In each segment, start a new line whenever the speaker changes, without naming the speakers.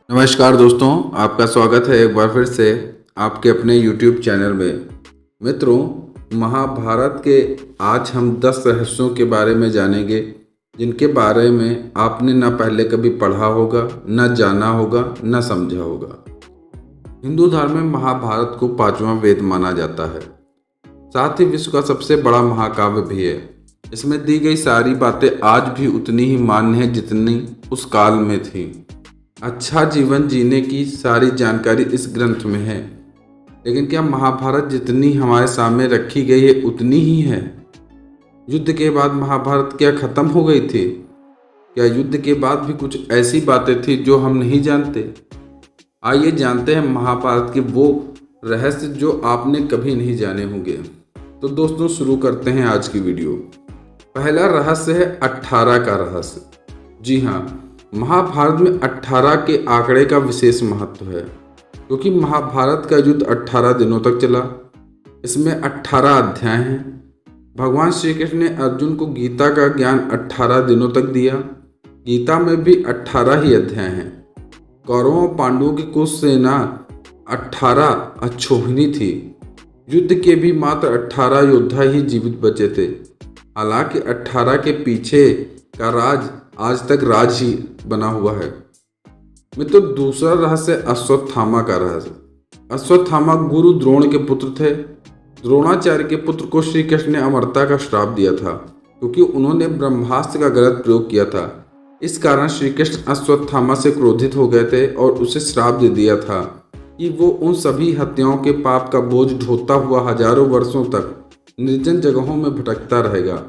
नमस्कार दोस्तों, आपका स्वागत है एक बार फिर से आपके अपने YouTube चैनल में। मित्रों, महाभारत के आज हम 10 रहस्यों के बारे में जानेंगे, जिनके बारे में आपने न पहले कभी पढ़ा होगा, न जाना होगा, न समझा होगा। हिंदू धर्म में महाभारत को 5वां वेद माना जाता है, साथ ही विश्व का सबसे बड़ा महाकाव्य भी है। इसमें दी गई सारी बातें आज भी उतनी ही मान्य है जितनी उस काल में थी। अच्छा जीवन जीने की सारी जानकारी इस ग्रंथ में है, लेकिन क्या महाभारत जितनी हमारे सामने रखी गई है उतनी ही है? युद्ध के बाद महाभारत क्या खत्म हो गई थी? क्या युद्ध के बाद भी कुछ ऐसी बातें थी जो हम नहीं जानते? आइए जानते हैं महाभारत के वो रहस्य जो आपने कभी नहीं जाने होंगे। तो दोस्तों, शुरू करते हैं आज की वीडियो। पहला रहस्य है 18 का रहस्य। जी हाँ, महाभारत में 18 के आंकड़े का विशेष महत्व है, क्योंकि महाभारत का युद्ध 18 दिनों तक चला। इसमें 18 अध्याय हैं। भगवान श्री कृष्ण ने अर्जुन को गीता का ज्ञान 18 दिनों तक दिया। गीता में भी 18 ही अध्याय हैं। कौरवों और पांडवों की कुल सेना 18 अक्षोहिणी थी। युद्ध के भी मात्र 18 योद्धा ही जीवित बचे थे। हालांकि 18 के पीछे का राज आज तक राज ही बना हुआ है। मित्रों, दूसरा रहस्य अश्वत्थामा का रहस्य। अश्वत्थामा गुरु द्रोण के पुत्र थे। द्रोणाचार्य के पुत्र को श्री कृष्ण ने अमरता का श्राप दिया था, क्योंकि उन्होंने ब्रह्मास्त्र का गलत प्रयोग किया था। इस कारण श्री कृष्ण अश्वत्थामा से क्रोधित हो गए थे और उसे श्राप दे दिया था कि वो उन सभी हत्याओं के पाप का बोझ ढोता हुआ हजारों वर्षों तक निर्जन जगहों में भटकता रहेगा।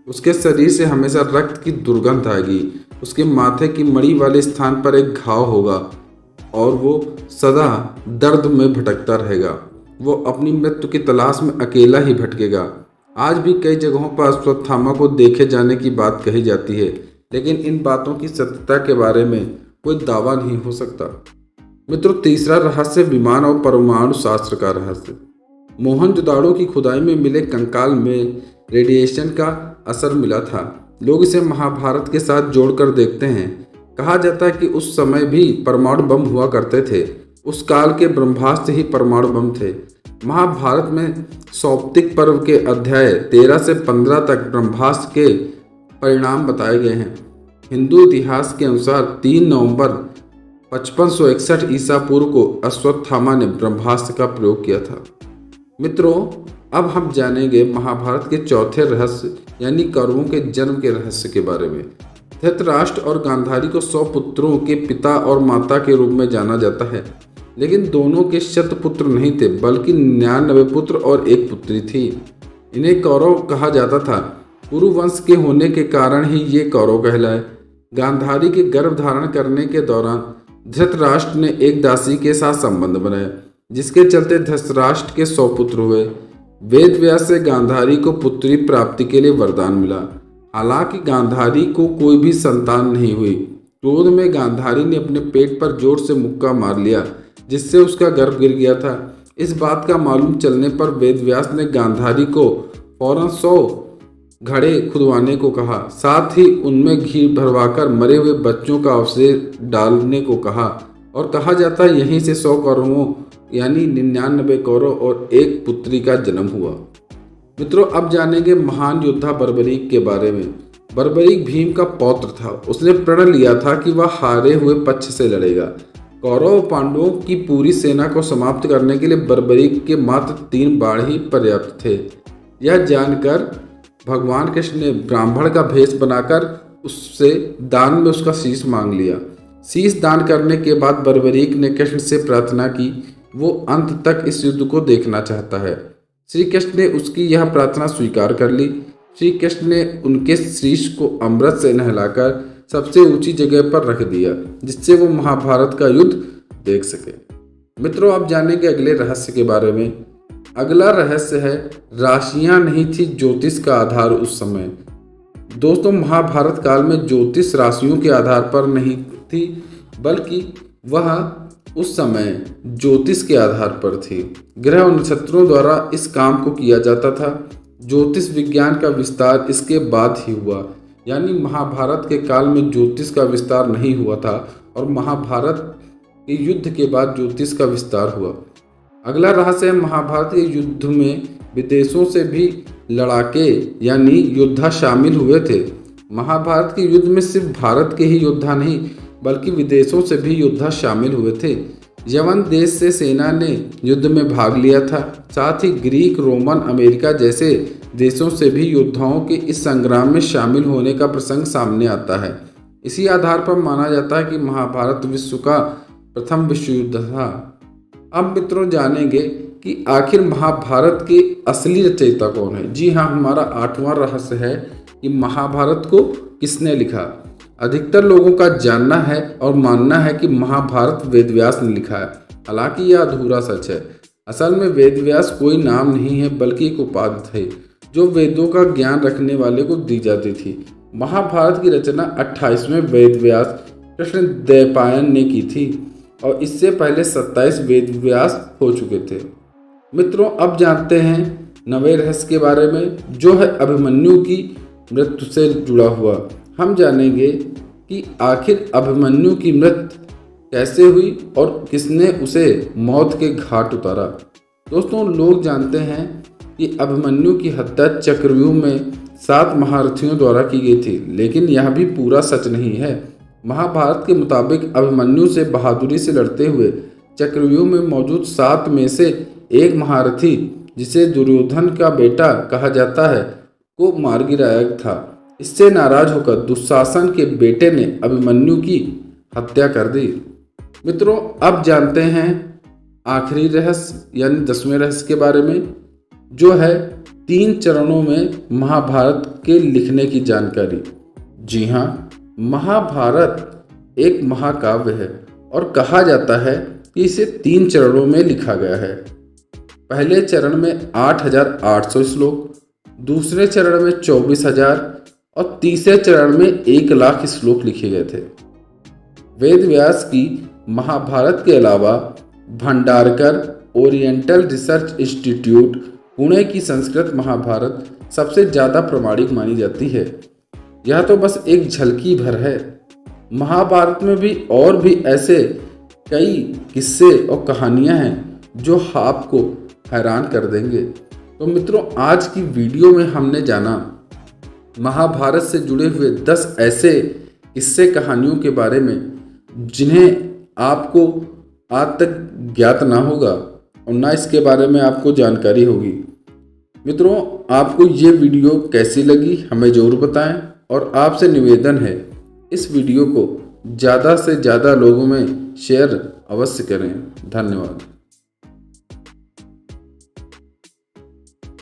उसके शरीर से हमेशा रक्त की दुर्गंध आएगी। उसके माथे की मणि वाले स्थान पर एक घाव होगा और वो सदा दर्द में भटकता रहेगा। वो अपनी मृत्यु की तलाश में अकेला ही भटकेगा। आज भी कई जगहों पर अश्वत्थामा को देखे जाने की बात कही जाती है, लेकिन इन बातों की सत्यता के बारे में कोई दावा नहीं हो सकता। मित्रों, तीसरा रहस्य विमान और परमाणु शास्त्र का रहस्य। मोहनजोदाड़ो की खुदाई में मिले कंकाल में रेडिएशन का असर मिला था। लोग इसे महाभारत के साथ जोड़कर देखते हैं। कहा जाता है कि उस समय भी परमाणु बम हुआ करते थे। उस काल के ब्रह्मास्त्र ही परमाणु बम थे। महाभारत में सौप्तिक पर्व के अध्याय 13 से 15 तक ब्रह्मास्त्र के परिणाम बताए गए हैं। हिंदू इतिहास के अनुसार 3 नवंबर 5561 ईसा पूर्व को अश्वत्थामा ने ब्रह्मास्त्र का प्रयोग किया था। मित्रों, अब हम जानेंगे महाभारत के चौथे रहस्य यानी कौरवों के जन्म के रहस्य के बारे में। धृतराष्ट्र और गांधारी को 100 पुत्रों के पिता और माता के रूप में जाना जाता है, लेकिन दोनों के शत पुत्र नहीं थे, बल्कि 99 पुत्र और एक पुत्री थी। इन्हें कौरव कहा जाता था। कुरु वंश के होने के कारण ही ये कौरव कहलाए। गांधारी के गर्भ धारण करने के दौरान धृतराष्ट्र ने एक दासी के साथ संबंध बनाया, जिसके चलते धृतराष्ट्र के 100 पुत्र हुए। वेद व्यास से गांधारी को पुत्री प्राप्ति के लिए वरदान मिला। हालांकि गांधारी को कोई भी संतान नहीं हुई। क्रोध में गांधारी ने अपने पेट पर जोर से मुक्का मार लिया, जिससे उसका गर्भ गिर गया था। इस बात का मालूम चलने पर वेद व्यास ने गांधारी को फौरन 100 घड़े खुदवाने को कहा। साथ ही उनमें घी भरवाकर मरे हुए बच्चों का अवशेष डालने को कहा, और कहा जाता है यहीं से 100 कौरवों यानी 99 कौरव और एक पुत्री का जन्म हुआ। मित्रों, अब जानेंगे महान योद्धा बर्बरीक के बारे में। बर्बरीक भीम का पौत्र था। उसने प्रण लिया था कि वह हारे हुए पक्ष से लड़ेगा। कौरव और पांडवों की पूरी सेना को समाप्त करने के लिए बर्बरीक के मात्र 3 बाण ही पर्याप्त थे। यह जानकर भगवान कृष्ण ने ब्राह्मण का भेष बनाकर उससे दान में उसका शीश मांग लिया। शीश दान करने के बाद बर्बरीक ने कृष्ण से प्रार्थना की। वो अंत तक इस युद्ध को देखना चाहता है। श्री कृष्ण ने उसकी यह प्रार्थना स्वीकार कर ली। श्री कृष्ण ने उनके शीश को अमृत से नहलाकर सबसे ऊंची जगह पर रख दिया, जिससे वो महाभारत का युद्ध देख सके। मित्रों, अब जानेंगे अगले रहस्य के बारे में। अगला रहस्य है राशियां नहीं थी ज्योतिष का आधार उस समय। दोस्तों, महाभारत काल में ज्योतिष राशियों के आधार पर नहीं थी, बल्कि वह उस समय ज्योतिष के आधार पर थी। ग्रह और नक्षत्रों द्वारा इस काम को किया जाता था। ज्योतिष विज्ञान का विस्तार इसके बाद ही हुआ, यानी महाभारत के काल में ज्योतिष का विस्तार नहीं हुआ था और महाभारत कि युद्ध के बाद ज्योतिष का विस्तार हुआ। अगला रहस्य है महाभारत के युद्ध में विदेशों से भी लड़ाके यानी योद्धा शामिल हुए थे। महाभारत के युद्ध में सिर्फ भारत के ही योद्धा नहीं बल्कि विदेशों से भी योद्धा शामिल हुए थे। यवन देश से सेना ने युद्ध में भाग लिया था। साथ ही ग्रीक, रोमन, अमेरिका जैसे देशों से भी योद्धाओं के इस संग्राम में शामिल होने का प्रसंग सामने आता है। इसी आधार पर माना जाता है कि महाभारत विश्व का प्रथम विश्व युद्ध था। अब मित्रों जानेंगे कि आखिर महाभारत के असली रचयिता कौन है। जी हाँ, हमारा 8वां रहस्य है कि महाभारत को किसने लिखा। अधिकतर लोगों का जानना है और मानना है कि महाभारत वेदव्यास ने लिखा है। हालांकि यह अधूरा सच है। असल में वेदव्यास कोई नाम नहीं है बल्कि एक उपाधि थी जो वेदों का ज्ञान रखने वाले को दी जाती थी। महाभारत की रचना 28वें वेदव्यास कृष्णद्वैपायन ने की थी और इससे पहले 27 वेदव्यास हो चुके थे। मित्रों अब जानते हैं 9वें रहस्य के बारे में, जो है अभिमन्यु की मृत्यु से जुड़ा हुआ। हम जानेंगे कि आखिर अभिमन्यु की मृत्यु कैसे हुई और किसने उसे मौत के घाट उतारा। दोस्तों लोग जानते हैं कि अभिमन्यु की हत्या चक्रव्यूह में 7 महारथियों द्वारा की गई थी, लेकिन यह भी पूरा सच नहीं है। महाभारत के मुताबिक अभिमन्यु से बहादुरी से लड़ते हुए चक्रव्यूह में मौजूद 7 में से एक महारथी, जिसे दुर्योधन का बेटा कहा जाता है, को मार गिराया था। इससे नाराज होकर दुशासन के बेटे ने अभिमन्यु की हत्या कर दी। मित्रों अब जानते हैं आखिरी रहस्य यानी 10वें रहस्य के बारे में, जो है 3 चरणों में महाभारत के लिखने की जानकारी। जी हाँ, महाभारत एक महाकाव्य है और कहा जाता है कि इसे 3 चरणों में लिखा गया है। पहले चरण में 8,800 श्लोक, दूसरे चरण में 24,000 और तीसरे चरण में 1,00,000 श्लोक लिखे गए थे। वेदव्यास की महाभारत के अलावा Bhandarkar oriental research institute Pune की संस्कृत महाभारत सबसे ज़्यादा प्रामाणिक मानी जाती है। यह तो बस एक झलकी भर है। महाभारत में भी और भी ऐसे कई किस्से और कहानियां हैं जो आपको हैरान कर देंगे। तो मित्रों आज की वीडियो में हमने जाना महाभारत से जुड़े हुए 10 ऐसे किस्से कहानियों के बारे में जिन्हें आपको आज तक ज्ञात ना होगा और ना इसके बारे में आपको जानकारी होगी। मित्रों आपको ये वीडियो कैसी लगी हमें ज़रूर बताएं और आपसे निवेदन है इस वीडियो को ज़्यादा से ज़्यादा लोगों में शेयर अवश्य करें। धन्यवाद।